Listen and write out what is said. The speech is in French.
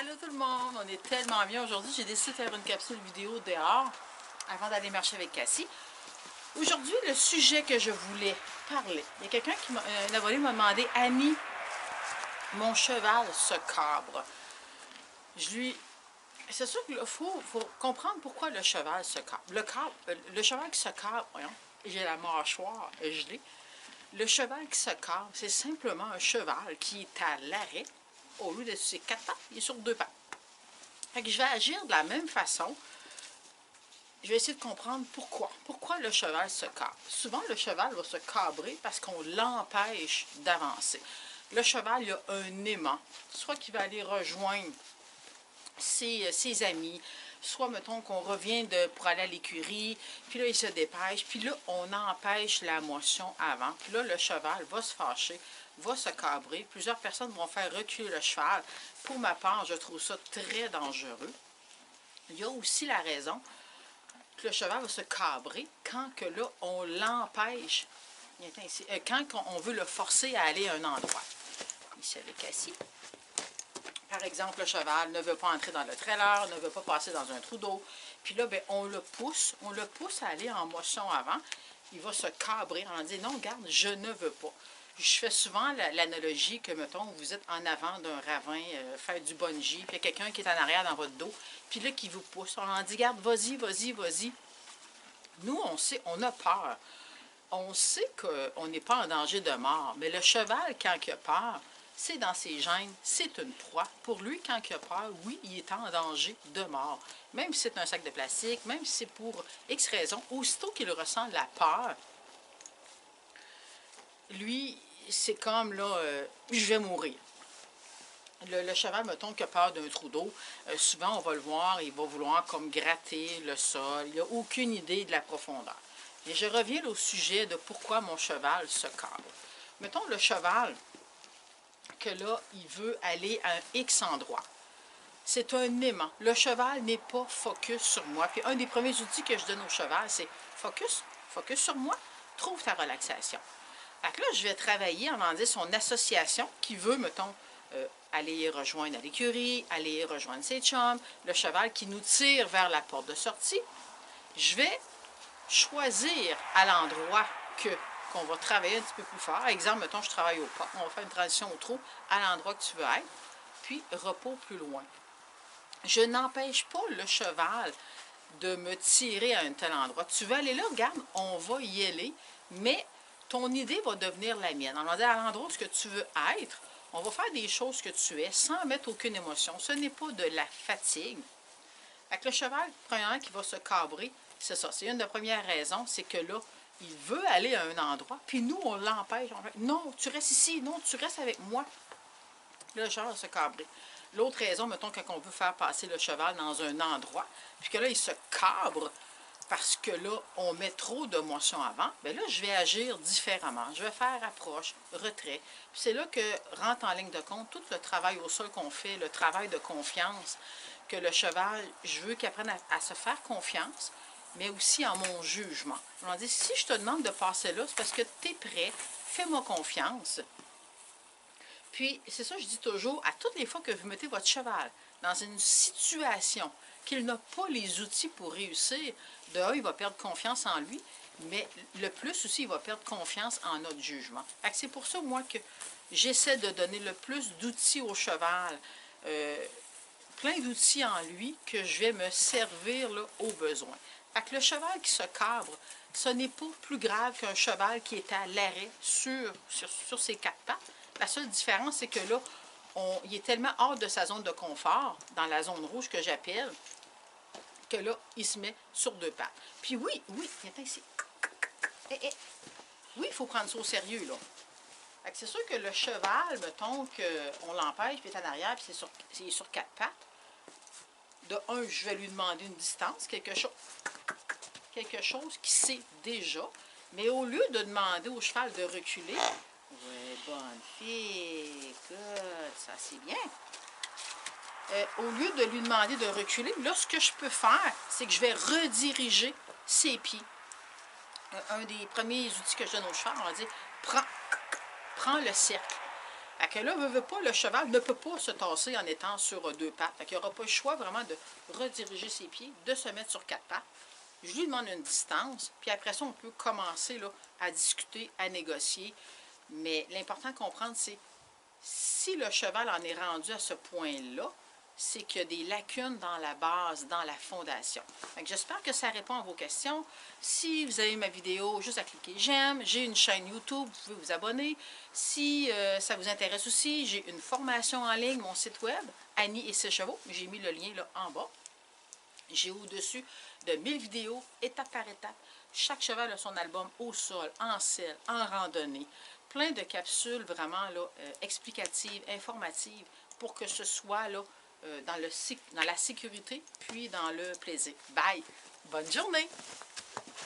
Allô tout le monde, on est tellement bien aujourd'hui. J'ai décidé de faire une capsule vidéo dehors avant d'aller marcher avec Cassie. Aujourd'hui, le sujet que je voulais parler, il y a quelqu'un qui m'a, un abonné m'a demandé, Annie, mon cheval se cabre. C'est sûr qu'il faut comprendre pourquoi le cheval se cabre. Le cheval qui se cabre, voyons, j'ai la mâchoire gelée. Le cheval qui se cabre, c'est simplement un cheval qui est à l'arrêt. Au lieu d'être sur ses quatre pattes, il est sur deux pattes. Fait que je vais agir de la même façon. Je vais essayer de comprendre pourquoi. Pourquoi le cheval se cabre. Souvent, le cheval va se cabrer parce qu'on l'empêche d'avancer. Le cheval, il a un aimant. Soit qu'il va aller rejoindre ses amis, soit, mettons, qu'on revient pour aller à l'écurie, puis là, il se dépêche, puis là, on empêche la motion avant. Puis là, le cheval va se fâcher, va se cabrer. Plusieurs personnes vont faire reculer le cheval. Pour ma part, je trouve ça très dangereux. Il y a aussi la raison que le cheval va se cabrer quand que là, on l'empêche, quand on veut le forcer à aller à un endroit. Ici avec Cassie. Par exemple, le cheval ne veut pas entrer dans le trailer, ne veut pas passer dans un trou d'eau. Puis là, bien, on le pousse à aller en motion avant. Il va se cabrer en disant, non, regarde, je ne veux pas. Je fais souvent l'analogie que, mettons, vous êtes en avant d'un ravin, faire du bungee, puis il y a quelqu'un qui est en arrière dans votre dos, puis là, qui vous pousse. On en dit, regarde, vas-y, vas-y, vas-y. Nous, on sait, on a peur. On sait qu'on n'est pas en danger de mort, mais le cheval, quand il a peur, c'est dans ses gènes, c'est une proie. Pour lui, quand il a peur, oui, il est en danger de mort. Même si c'est un sac de plastique, même si c'est pour X raison, aussitôt qu'il ressent la peur, lui, c'est comme, là, je vais mourir. Le cheval, mettons, qui a peur d'un trou d'eau, souvent, on va le voir, il va vouloir comme gratter le sol. Il n'a aucune idée de la profondeur. Et je reviens au sujet de pourquoi mon cheval se cabre. Mettons, le cheval, que là, il veut aller à un X endroit. C'est un aimant. Le cheval n'est pas focus sur moi. Puis un des premiers outils que je donne au cheval, c'est focus sur moi, trouve ta relaxation. Fait que là, je vais travailler en disant son association qui veut, mettons, aller rejoindre à l'écurie, aller rejoindre ses chums, le cheval qui nous tire vers la porte de sortie. Je vais choisir à l'endroit qu'on va travailler un petit peu plus fort. Exemple, mettons, je travaille au pas. On va faire une transition au trou à l'endroit que tu veux être, puis repos plus loin. Je n'empêche pas le cheval de me tirer à un tel endroit. Tu veux aller là, regarde, on va y aller, mais ton idée va devenir la mienne. On va dire à l'endroit où tu veux être, on va faire des choses que tu es sans mettre aucune émotion. Ce n'est pas de la fatigue. Fait que le cheval, premièrement, qui va se cabrer, c'est ça. C'est une des premières raisons, c'est que là, il veut aller à un endroit, puis nous, on l'empêche. Non, tu restes ici. Non, tu restes avec moi. Là, le cheval va se cabrer. L'autre raison, mettons, quand on veut faire passer le cheval dans un endroit, puis que là, il se cabre parce que là, on met trop de motion avant, bien là, je vais agir différemment. Je vais faire approche, retrait. Puis c'est là que rentre en ligne de compte tout le travail au sol qu'on fait, le travail de confiance, que le cheval, je veux qu'il apprenne à se faire confiance, mais aussi en mon jugement. On dit, si je te demande de passer là, c'est parce que tu es prêt, fais-moi confiance. Puis, c'est ça, je dis toujours, à toutes les fois que vous mettez votre cheval dans une situation qu'il n'a pas les outils pour réussir, de un, il va perdre confiance en lui, mais le plus aussi, il va perdre confiance en notre jugement. C'est pour ça, moi, que j'essaie de donner le plus d'outils au cheval, plein d'outils en lui que je vais me servir là, au besoin. Fait que le cheval qui se cabre, ce n'est pas plus grave qu'un cheval qui est à l'arrêt sur ses quatre pattes. La seule différence, c'est que là, il est tellement hors de sa zone de confort, dans la zone rouge que j'appelle, que là, il se met sur deux pattes. Puis oui, attends ici. Oui, il faut prendre ça au sérieux, là. C'est sûr que le cheval, mettons qu'on l'empêche, puis il est en arrière, puis c'est sur quatre pattes. De un, je vais lui demander une distance, quelque chose qu'il sait déjà. Mais au lieu de demander au cheval de reculer, oui, bonne fille, good, ça c'est bien. Au lieu de lui demander de reculer, là, ce que je peux faire, c'est que je vais rediriger ses pieds. Un des premiers outils que je donne au cheval, on va dire, prends le cercle. que là, veut pas, le cheval ne peut pas se tasser en étant sur deux pattes. Fait qu'il n'aura pas le choix vraiment de rediriger ses pieds, de se mettre sur quatre pattes. Je lui demande une distance, puis après ça, on peut commencer là, à discuter, à négocier. Mais l'important à comprendre, c'est si le cheval en est rendu à ce point-là, c'est qu'il y a des lacunes dans la base, dans la fondation. J'espère que ça répond à vos questions. Si vous avez aimé ma vidéo, juste à cliquer j'aime. J'ai une chaîne YouTube, vous pouvez vous abonner. Si ça vous intéresse aussi, j'ai une formation en ligne, mon site web, Annie et ses chevaux. J'ai mis le lien là en bas. J'ai au-dessus de 1000 vidéos, étape par étape. Chaque cheval a son album au sol, en selle, en randonnée. Plein de capsules vraiment là, explicatives, informatives, pour que ce soit là, dans la sécurité, puis dans le plaisir. Bye! Bonne journée!